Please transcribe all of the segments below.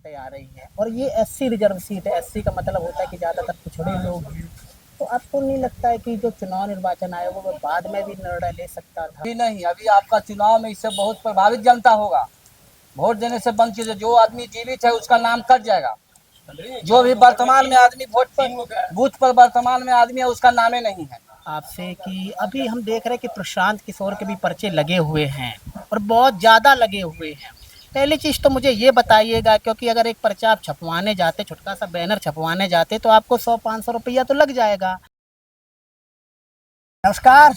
दिक्कतें आ रही हैं और ये एससी रिजर्व सीट है। एससी का मतलब होता है कि ज़्यादातर पिछड़े लोग हैं। तो आपको नहीं लगता है कि जो चुनाव निर्वाचन आयोग है वो बाद में भी निर्णय ले सकता था? अभी नहीं, अभी आपका चुनाव में इससे बहुत प्रभावित जनता होगा। वोट देने से बंद कीजिए। जो आदमी जीवित है उसका नाम कट जाएगा। जो भी वर्तमान में आदमी वोट पर बूथ पर वर्तमान में आदमी है उसका नामे नहीं है। आपसे कि अभी हम देख रहे हैं कि प्रशांत किशोर के भी पर्चे लगे हुए हैं और बहुत ज़्यादा लगे हुए हैं। पहली चीज़ तो मुझे ये बताइएगा, क्योंकि अगर एक पर्चा आप छपवाने जाते, छोटा सा बैनर छपवाने जाते, तो आपको 100-500 रुपया तो लग जाएगा। नमस्कार,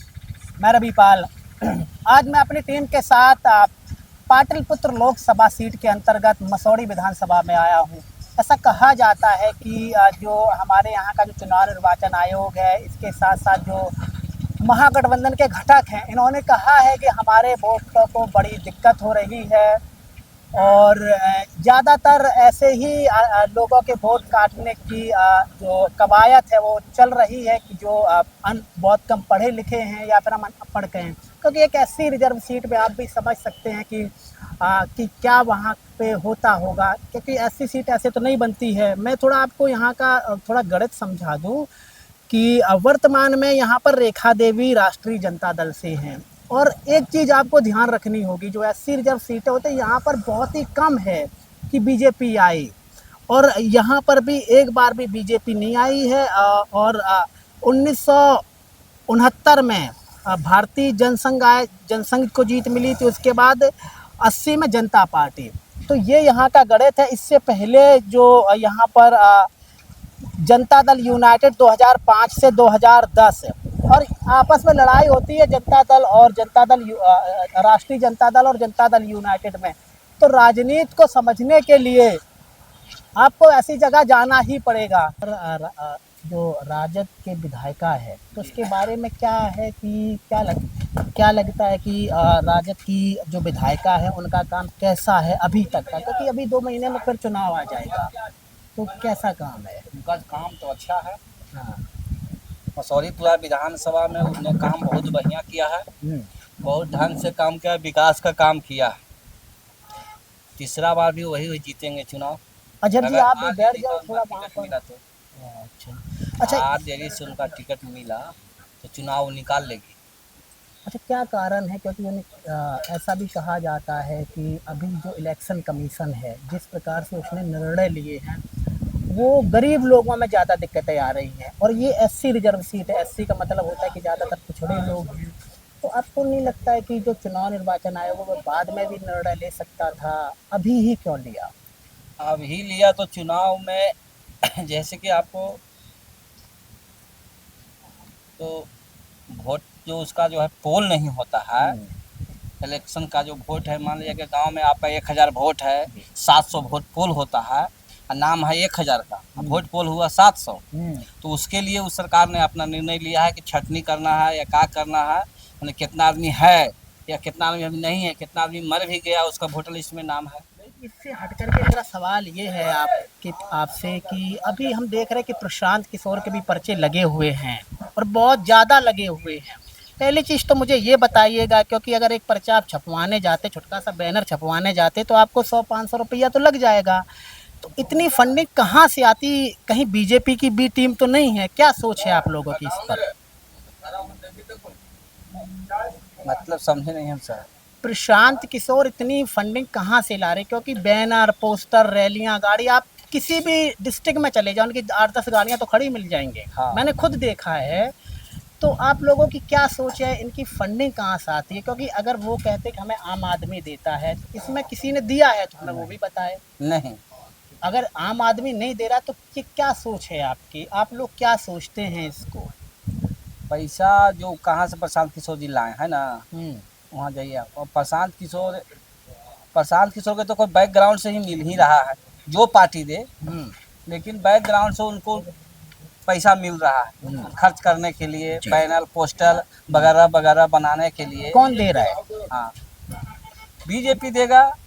मैं रवि पाल। आज मैं अपनी टीम के साथ पाटलिपुत्र लोकसभा सीट के अंतर्गत मसौड़ी विधानसभा में आया हूँ। ऐसा कहा जाता है कि जो हमारे यहाँ का जो चुनाव निर्वाचन आयोग है, इसके साथ साथ जो महागठबंधन के घटक हैं, इन्होंने कहा है कि हमारे वोटरों को बड़ी दिक्कत हो रही है और ज़्यादातर ऐसे ही लोगों के वोट काटने की जो कवायद है वो चल रही है कि जो बहुत कम पढ़े लिखे हैं या फिर हम अनपढ़ के हैं। क्योंकि एक ऐसी रिजर्व सीट पे आप भी समझ सकते हैं कि क्या वहाँ पे होता होगा, क्योंकि ऐसी सीट ऐसे तो नहीं बनती है। मैं थोड़ा आपको यहाँ का थोड़ा गणित समझा दूँ कि वर्तमान में यहाँ पर रेखा देवी राष्ट्रीय जनता दल से हैं। और एक चीज़ आपको ध्यान रखनी होगी, जो एससी रिजर्व सीटें होती हैं यहाँ पर बहुत ही कम है कि बीजेपी आई, और यहाँ पर भी एक बार भी बीजेपी नहीं आई है। और 1969 में भारतीय जनसंघ को जीत मिली थी। उसके बाद 80 में जनता पार्टी। तो ये यहाँ का गणित है। इससे पहले जो यहाँ पर जनता दल यूनाइटेड 2005 से 2010 और आपस में लड़ाई होती है जनता दल और राष्ट्रीय जनता दल और जनता दल यूनाइटेड में। तो राजनीति को समझने के लिए आपको ऐसी जगह जाना ही पड़ेगा। जो राजद के विधायिका है, तो उसके बारे में क्या है कि क्या लगता है कि राजद की जो विधायिका है उनका काम कैसा है अभी तक का? क्योंकि अभी 2 महीने में फिर चुनाव आ जाएगा, तो कैसा काम है उनका काम तो अच्छा है। हाँ। मसौरी पूरा विधानसभा में उन्होंने काम बहुत बढ़िया किया है। बहुत ढंग से काम किया, विकास का काम किया है। तीसरा बार भी वही जीतेंगे चुनाव। अजहर जी, आप भी बैठ जाओ थोड़ा वहाँ पर। मिला तो अच्छा, आज देरी से उनका टिकट मिला तो चुनाव निकाल लेगी। अच्छा, क्या कारण है? क्योंकि ऐसा भी कहा जाता है कि अभी जो इलेक्शन कमीशन है, जिस प्रकार से उसने निर्णय लिए हैं, वो गरीब लोगों में ज़्यादा दिक्कतें आ रही हैं। और ये एससी रिजर्व सीट है। एससी का मतलब होता है कि ज़्यादातर पिछड़े लोग हैं। तो आपको नहीं लगता है कि जो चुनाव निर्वाचन आयोग है वो बाद में भी निर्णय ले सकता था? अभी ही क्यों लिया? अब ही लिया तो चुनाव में जैसे कि आपको तो वोट जो उसका जो है पोल नहीं होता है। इलेक्शन का जो वोट है, मान लीजिए कि गांव में आपका 1000 वोट है, 700 वोट पोल होता है और नाम है 1000 का, वोट पोल हुआ 700। तो उसके लिए उस सरकार ने अपना निर्णय लिया है कि छटनी करना है या क्या करना है, मैंने कितना आदमी है या कितना आदमी अभी नहीं है, कितना आदमी मर भी गया उसका वोटर लिस्ट में नाम है। इससे हट करके मेरा सवाल ये है आपसे कि अभी हम देख रहे हैं कि प्रशांत किशोर के भी पर्चे लगे हुए हैं और बहुत ज़्यादा लगे हुए हैं। पहली चीज़ तो मुझे ये बताइएगा, क्योंकि अगर एक पर्चा आप छपवाने जाते, छोटा सा बैनर छपवाने जाते, तो आपको 100-500 रुपया तो लग जाएगा। तो इतनी फंडिंग कहाँ से आती? कहीं बीजेपी की बी टीम तो नहीं है? क्या सोच है आप लोगों की इस पर? मतलब समझे नहीं हम सर। प्रशांत किशोर इतनी फंडिंग कहाँ से ला रहे? क्योंकि बैनर, पोस्टर, रैलियां, गाड़ी, आप किसी भी डिस्ट्रिक्ट में चले जाओ, उनकी 8-10 गाड़ियां तो खड़ी मिल जाएंगे। हाँ। मैंने खुद देखा है। तो आप लोगों की क्या सोच है? इनकी फंडिंग कहाँ से आती है? क्योंकि अगर वो कहते कि हमें आम आदमी देता है, तो इसमें किसी ने दिया है तो हमें वो भी बताए। नहीं, अगर आम आदमी नहीं दे रहा तो ये क्या सोच है आपकी? आप लोग क्या सोचते हैं इसको? पैसा जो कहाँ से प्रशांत किशोर जी लाए हैं ना, वहाँ जाइए आप। और प्रशांत किशोर के तो कोई बैकग्राउंड से ही मिल ही रहा है, जो पार्टी दे, लेकिन बैकग्राउंड से उनको पैसा मिल रहा है खर्च करने के लिए, बैनर, पोस्टर वगैरह वगैरह बनाने के लिए। कौन दे रहा है? हाँ, बीजेपी देगा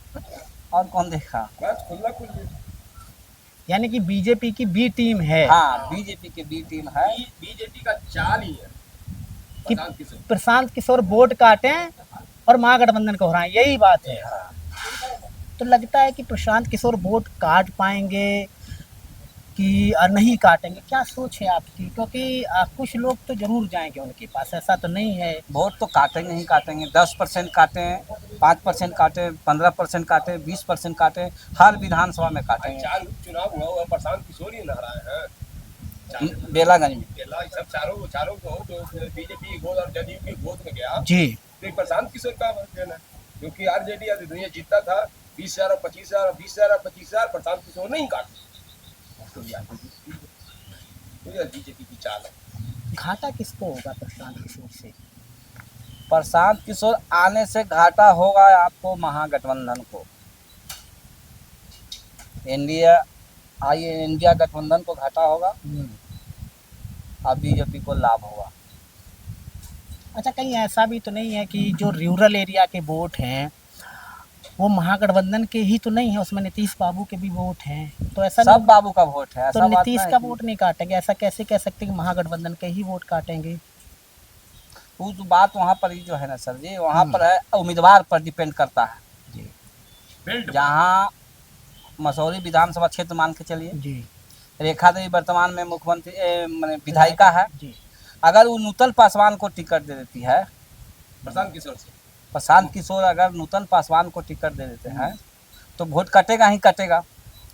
और कौन देगा? यानी कि बीजेपी की बी टीम है। हाँ, बीजेपी की बी टीम है। बीजेपी का चाल ही है कि प्रशांत किशोर वोट काटें और महागठबंधन को हराएं, यही बात है। तो तो लगता है कि प्रशांत किशोर वोट काट पाएंगे कि नहीं काटेंगे, क्या सोच है आपकी? क्योंकि कुछ लोग तो जरूर जाएंगे उनके पास, ऐसा तो नहीं है। वोट तो काटेंगे ही काटेंगे, 10% काटें, 5% काटें, 15% काटें, 20% काटें, हर विधानसभा में भाई काटेंगे। 4 उपचुनाव हुआ हुआ प्रशांत किशोर ही नहराए हैं। बेलागंज में केला ये सब चारों चारों को जो बीजेपी की गोद और जदयू की गोद में गया, जी तो एक प्रशांत किशोर का देना है। क्योंकि आरजेडी आज दुनिया जीतता था 20,000 और 25,000, 20,000 और 25,000 प्रशांत किशोर नहीं काटे। तो ये बीजेपी की चाल है। घाटा किसको होगा प्रशांत किशोर से? प्रशांत किशोर आने से घाटा होगा आपको महागठबंधन को, इंडिया गठबंधन को घाटा होगा और बीजेपी को लाभ होगा। अच्छा, कहीं ऐसा भी तो नहीं है कि जो रूरल एरिया के वोट हैं वो महागठबंधन के ही तो नहीं है, उसमें नीतीश बाबू के भी वोट हैं, तो ऐसा सब बाबू का वोट है, तो ऐसा बात नीतीश नहीं का है कि- वोट नहीं काटेंगे? ऐसा कैसे कह सकते हैं कि महागठबंधन के ही वोट काटेंगे? वो जो बात वहाँ पर ही जो है ना सर जी, वहाँ पर है उम्मीदवार पर डिपेंड करता है। जी बेल्ट जहाँ मसौरी विधानसभा क्षेत्र मान के चलिए, जी रेखा देवी वर्तमान में मुख्यमंत्री माने विधायिका है, जी अगर वो नूतन पासवान को टिकट दे देती है, प्रशांत किशोर से प्रशांत किशोर अगर नूतन पासवान को टिकट दे देते हैं तो वोट कटेगा ही कटेगा,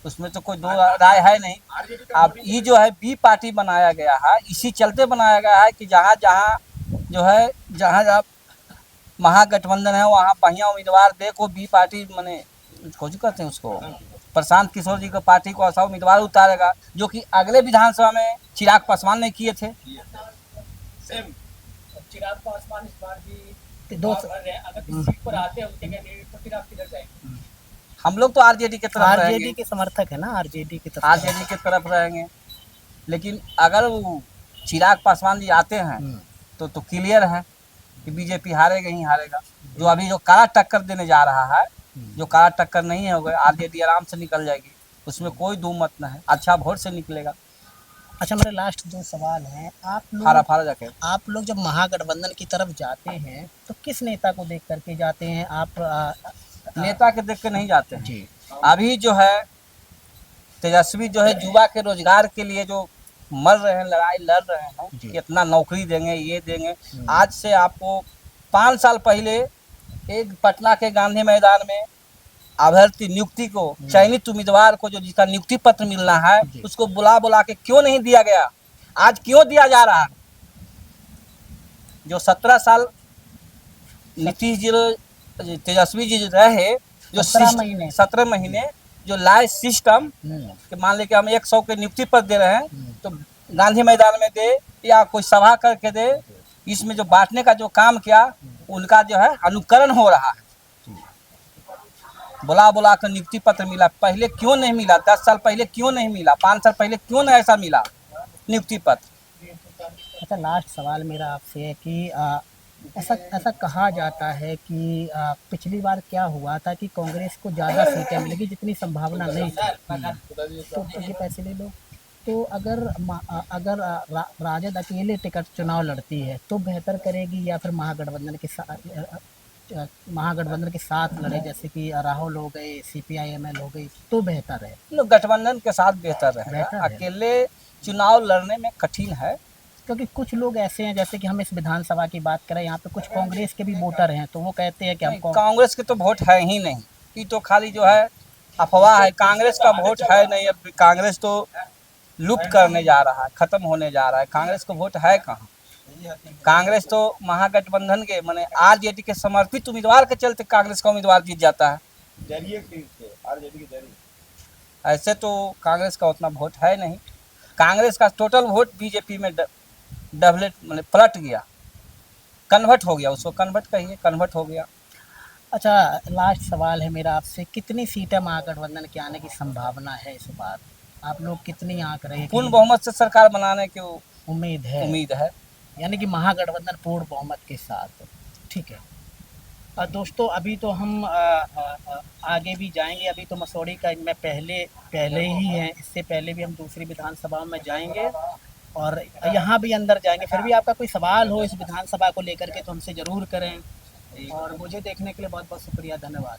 उसमें तो कोई दो राय है नहीं। आरजेडी का अब ये जो है बी पार्टी बनाया गया है, इसी चलते बनाया गया है कि जहाँ जहाँ जो है जहाँ जहाँ महागठबंधन है वहाँ बढ़िया उम्मीदवार दे को बी पार्टी माने खोज करते हैं उसको, प्रशांत किशोर जी की पार्टी को ऐसा उम्मीदवार उतारेगा जो कि अगले विधानसभा में चिराग पासवान ने किए थे। सेम चिराग पासवान इस बार भी तो दो भर रहे हैं। अगर किसी सीट पर आते हैं उनके कैंडिडेट तो फिर आप किधर जाएंगे? हम लोग तो आरजेडी के तरफ आरजेडी रहेंगे, के समर्थक है ना, आरजेडी की तरफ। आरजेडी के तरफ रहेंगे, लेकिन अगर वो चिराग पासवान जी आते हैं तो क्लियर है कि बीजेपी हारेगा ही हारेगा। जो अभी जो काला टक्कर देने जा रहा है, जो काला टक्कर नहीं होगा, आरजेडी आराम से निकल जाएगी, उसमें कोई दो मत न है, अच्छा वोट से निकलेगा। अच्छा, मेरे लास्ट दो सवाल हैं। फारा फारा जाके आप लोग जब महागठबंधन की तरफ जाते हैं तो किस नेता को देख करके जाते हैं आप? नेता के देख के नहीं जाते हैं। जी अभी जो है तेजस्वी जो है युवा के रोजगार के लिए जो मर रहे हैं, लड़ाई लड़ रहे हैं जी। कि इतना नौकरी देंगे, ये देंगे। आज से आपको 5 साल पहले एक पटना के गांधी मैदान में अभ्यर्थी नियुक्ति को, चयनित उम्मीदवार को जो जिसका नियुक्ति पत्र मिलना है, जी। उसको बुला बुला के क्यों नहीं दिया गया? आज क्यों दिया जा रहा है? जो 17 साल नीतीश जी तेजस्वी जी रहे, जो 17 महीने जो लाए सिस्टम कि मान लें कि हम 100 के नियुक्ति पत्र दे रहे हैं तो गांधी मैदान में दे या कोई सभा करके दे, इसमें जो बांटने का जो काम किया उनका जो है अनुकरण हो रहा है। बुला बुला कर नियुक्ति पत्र मिला, पहले क्यों नहीं मिला? 10 साल पहले क्यों नहीं मिला? 5 साल पहले क्यों नहीं ऐसा मिला नियुक्ति पत्र? अच्छा, लास्ट सवाल मेरा आपसे है कि ऐसा कहा जाता है कि पिछली बार क्या हुआ था कि कांग्रेस को ज़्यादा सीटें मिलेगी जितनी संभावना नहीं थी। तो ये पैसे ले लो। तो अगर राजद अकेले टिकट चुनाव लड़ती है तो बेहतर करेगी या फिर महागठबंधन के साथ लड़े, जैसे कि राहुल हो गए, CPI-ML हो गई, तो बेहतर है? लोग गठबंधन के साथ बेहतर रहेगा, बेहतर है। अकेले चुनाव लड़ने में कठिन है। क्योंकि कुछ लोग ऐसे हैं, जैसे कि हम इस विधानसभा की बात करें, यहाँ पे कुछ कांग्रेस के भी वोटर हैं, तो वो कहते हैं कि हम कांग्रेस के तो वोट है ही नहीं, ये तो खाली जो है अफवाह है। कांग्रेस का वोट है नहीं, अब कांग्रेस तो लुप्त करने जा रहा है, खत्म होने जा रहा है। कांग्रेस को वोट है कहाँ? कांग्रेस तो महागठबंधन के माने आरजेडी के समर्पित उम्मीदवार के चलते कांग्रेस का उम्मीदवार जीत जाता है। आरजेडी के जरिए ऐसे तो कांग्रेस का उतना वोट है नहीं। कांग्रेस का टोटल वोट बीजेपी में डबलेट मतलब पलट गया, कन्वर्ट हो गया, उसको कन्वर्ट कहिए, कन्वर्ट हो गया। अच्छा, लास्ट सवाल है मेरा आपसे, कितनी सीटें महागठबंधन के आने की संभावना है इस बार? आप लोग कितनी आंक रहे हैं कि पूर्ण बहुमत से सरकार बनाने की उम्मीद है? उम्मीद है। यानी कि महागठबंधन पूर्ण बहुमत के साथ। ठीक है। दोस्तों, अभी तो हम आगे भी जाएंगे। अभी तो मसौड़ी का इनमें पहले ही है, इससे पहले भी हम दूसरी विधानसभा में जाएंगे और यहाँ भी अंदर जाएंगे। फिर भी आपका कोई सवाल हो इस विधानसभा को लेकर के तो हमसे ज़रूर करें। और मुझे देखने के लिए बहुत बहुत शुक्रिया, धन्यवाद।